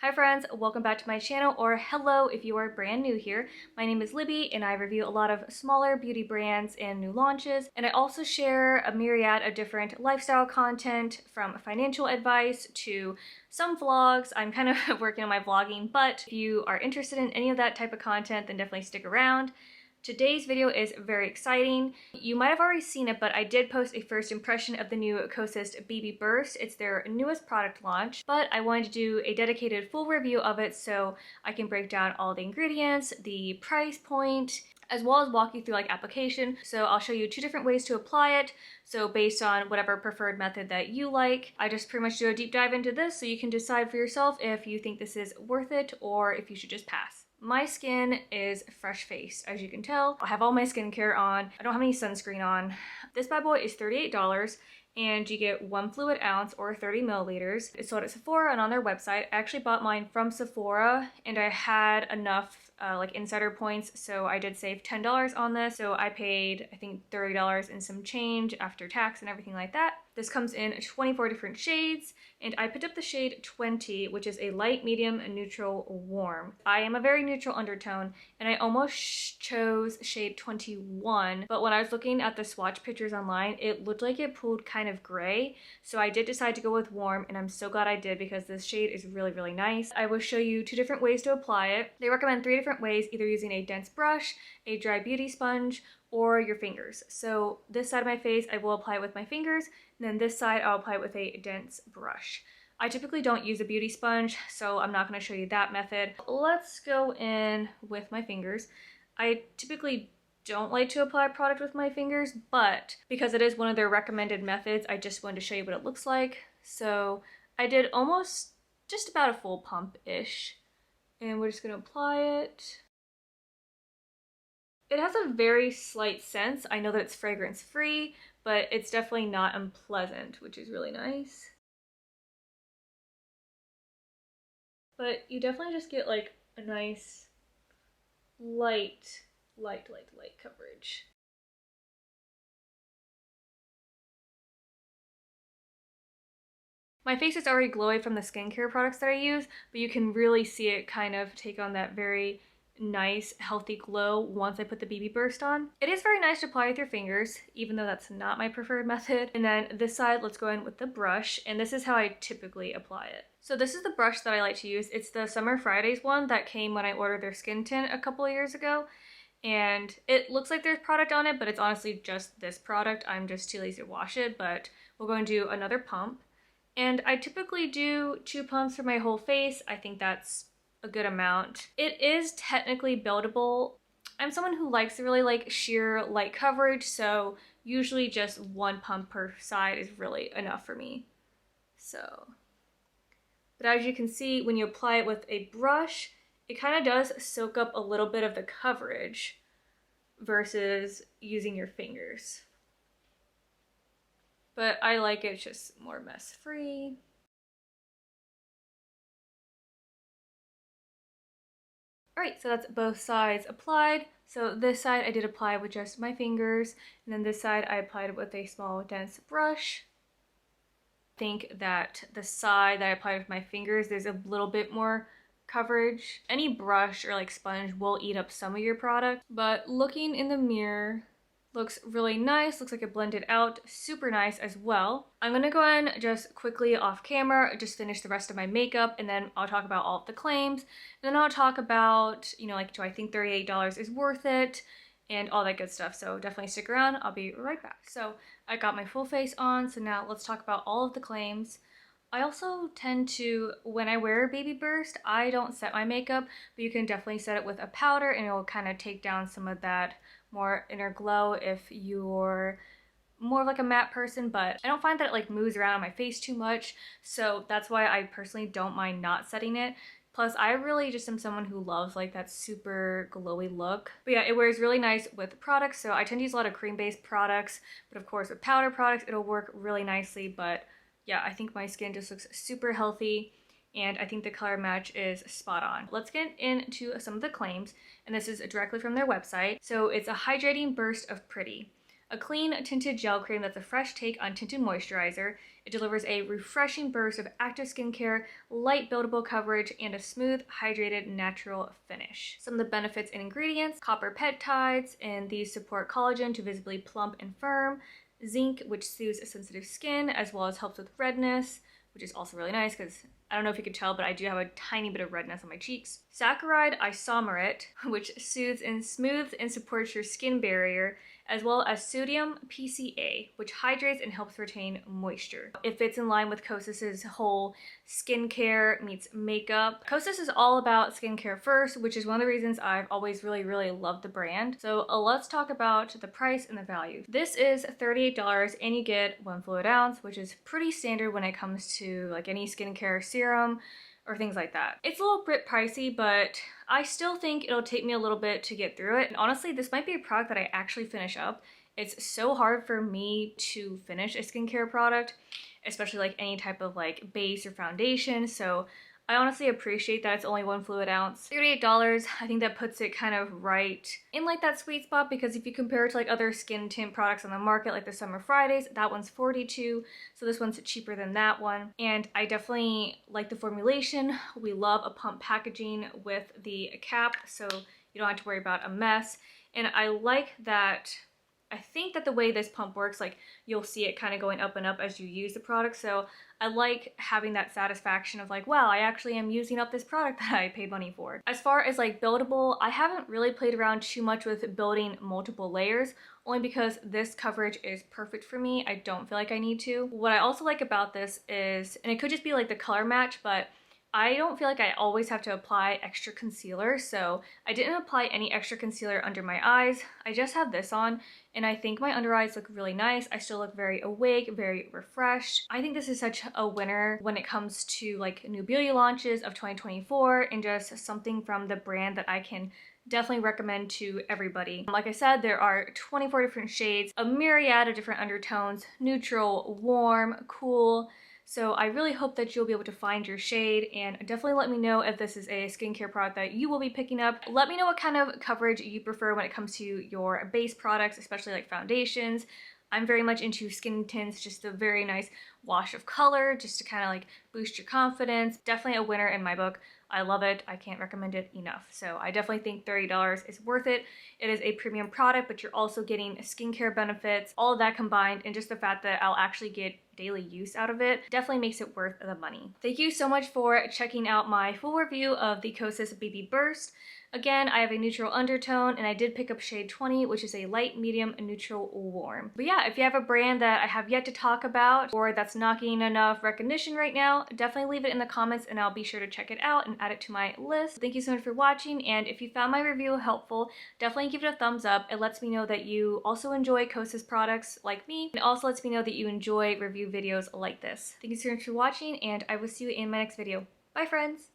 Hi friends, welcome back to my channel, or hello if you are brand new here. My name is Libby and I review a lot of smaller beauty brands and new launches, and I also share a myriad of different lifestyle content, from financial advice to some vlogs. I'm kind of working on my vlogging, but if you are interested in any of that type of content, then definitely stick around. Today's video is very exciting. You might have already seen it, but I did post a first impression of the new Kosas BB Burst. It's their newest product launch, but I wanted to do a dedicated full review of it so I can break down all the ingredients, the price point, as well as walk you through like application. So I'll show you two different ways to apply it. So based on whatever preferred method that you like, I just pretty much do a deep dive into this so you can decide for yourself if you think this is worth it or if you should just pass. My skin is fresh faced, as you can tell. I have all my skincare on. I don't have any sunscreen on. This bad boy is $38 and you get 1 fluid ounce or 30 milliliters. It's sold at Sephora and on their website. I actually bought mine from Sephora and I had enough like insider points, so I did save $10 on this. So I paid, I think, $30 and some change after tax and everything like that. This comes in 24 different shades, and I picked up the shade 20, which is a light, medium, neutral, warm. I am a very neutral undertone, and I almost chose shade 21, but when I was looking at the swatch pictures online, it looked like it pulled kind of gray, so I did decide to go with warm, and I'm so glad I did because this shade is really, really nice. I will show you two different ways to apply it. They recommend 3 different ways, either using a dense brush, a dry beauty sponge, or your fingers. So this side of my face, I will apply it with my fingers, and then this side I'll apply it with a dense brush. I typically don't use a beauty sponge, so I'm not going to show you that method. Let's go in with my fingers. I typically don't like to apply product with my fingers, but because it is one of their recommended methods, I just wanted to show you what it looks like. So I did almost just about a full pump-ish, and we're just going to apply it. It has a very slight scent. I know that it's fragrance free, but it's definitely not unpleasant, which is really nice. But you definitely just get like a nice light coverage. My face is already glowy from the skincare products that I use, but you can really see it kind of take on that very nice healthy glow once I put the BB Burst on. It is very nice to apply with your fingers, even though that's not my preferred method. And then this side, let's go in with the brush, and this is how I typically apply it. So this is the brush that I like to use. It's the Summer Fridays one that came when I ordered their skin tint a couple of years ago, and it looks like there's product on it, but it's honestly just this product. I'm just too lazy to wash it, but we'll go and do another pump. And I typically do 2 pumps for my whole face. I think that's a good amount. It is technically buildable. I'm someone who likes to really like sheer light coverage, so usually just 1 pump per side is really enough for me. So, but as you can see, when you apply it with a brush, it kind of does soak up a little bit of the coverage versus using your fingers. But I like it just more mess free. Alright, so that's both sides applied. So this side I did apply with just my fingers, and then this side I applied it with a small dense brush. I think that the side that I applied with my fingers, there's a little bit more coverage. Any brush or like sponge will eat up some of your product, but looking in the mirror, looks really nice, looks like it blended out super nice as well. I'm gonna go in just quickly off camera, just finish the rest of my makeup, and then I'll talk about all of the claims. And then I'll talk about, you know, like, do I think $38 is worth it? And all that good stuff. So definitely stick around, I'll be right back. So I got my full face on, so now let's talk about all of the claims. I also tend to, when I wear BB Burst, I don't set my makeup, but you can definitely set it with a powder and it will kind of take down some of that more inner glow if you're more like a matte person, but I don't find that it like moves around on my face too much, so that's why I personally don't mind not setting it. Plus, I really just am someone who loves like that super glowy look. But yeah, it wears really nice with products, so I tend to use a lot of cream-based products, but of course with powder products, it'll work really nicely. But yeah, I think my skin just looks super healthy, and I think the color match is spot on. Let's get into some of the claims, and this is directly from their website. So it's a hydrating burst of pretty. a clean tinted gel cream that's a fresh take on tinted moisturizer. It delivers a refreshing burst of active skincare, light buildable coverage, and a smooth, hydrated, natural finish. Some of the benefits and ingredients: copper peptides, and these support collagen to visibly plump and firm. Zinc, which soothes sensitive skin as well as helps with redness, which is also really nice because I don't know if you can tell, but I do have a tiny bit of redness on my cheeks. Saccharide isomerate, which soothes and smooths and supports your skin barrier, as well as sodium PCA, which hydrates and helps retain moisture. It fits in line with Kosas's whole skincare meets makeup. Kosas is all about skincare first, which is one of the reasons I've always really loved the brand. So let's talk about the price and the value. This is $38 and you get 1 fluid ounce, which is pretty standard when it comes to like any skincare serum or things like that. It's a little bit pricey, but I still think it'll take me a little bit to get through it. And honestly, this might be a product that I actually finish up. It's so hard for me to finish a skincare product, especially like any type of like base or foundation. So I honestly appreciate that it's only 1 fluid ounce. $38, I think that puts it kind of right in like that sweet spot, because if you compare it to like other skin tint products on the market, like the Summer Fridays, that one's $42, so this one's cheaper than that one. And I definitely like the formulation. We love a pump packaging with the cap, so you don't have to worry about a mess. And I like that. I think that the way this pump works, like you'll see it kind of going up and up as you use the product. So I like having that satisfaction of like, wow, I actually am using up this product that I paid money for. As far as like buildable, I haven't really played around too much with building multiple layers, only because this coverage is perfect for me. I don't feel like I need to. What I also like about this is, and it could just be like the color match, but I don't feel like I always have to apply extra concealer, so I didn't apply any extra concealer under my eyes. I just have this on, and I think my under eyes look really nice. I still look very awake, very refreshed. I think this is such a winner when it comes to like new beauty launches of 2024, and just something from the brand that I can definitely recommend to everybody. Like I said, there are 24 different shades, a myriad of different undertones: neutral, warm, cool. So I really hope that you'll be able to find your shade, and definitely let me know if this is a skincare product that you will be picking up. Let me know what kind of coverage you prefer when it comes to your base products, especially like foundations. I'm very much into skin tints, just a very nice wash of color, just to kind of like boost your confidence. Definitely a winner in my book. I love it. I can't recommend it enough. So I definitely think $30 is worth it. It is a premium product, but you're also getting skincare benefits, all of that combined, and just the fact that I'll actually get daily use out of it definitely makes it worth the money. Thank you so much for checking out my full review of the Kosas BB Burst. Again, I have a neutral undertone, and I did pick up shade 20, which is a light, medium, neutral, warm. But yeah, if you have a brand that I have yet to talk about, or that's not getting enough recognition right now, definitely leave it in the comments and I'll be sure to check it out and add it to my list. Thank you so much for watching, and if you found my review helpful, definitely give it a thumbs up. It lets me know that you also enjoy Kosas products like me, and also lets me know that you enjoy review videos like this. Thank you so much for watching, and I will see you in my next video. Bye, friends!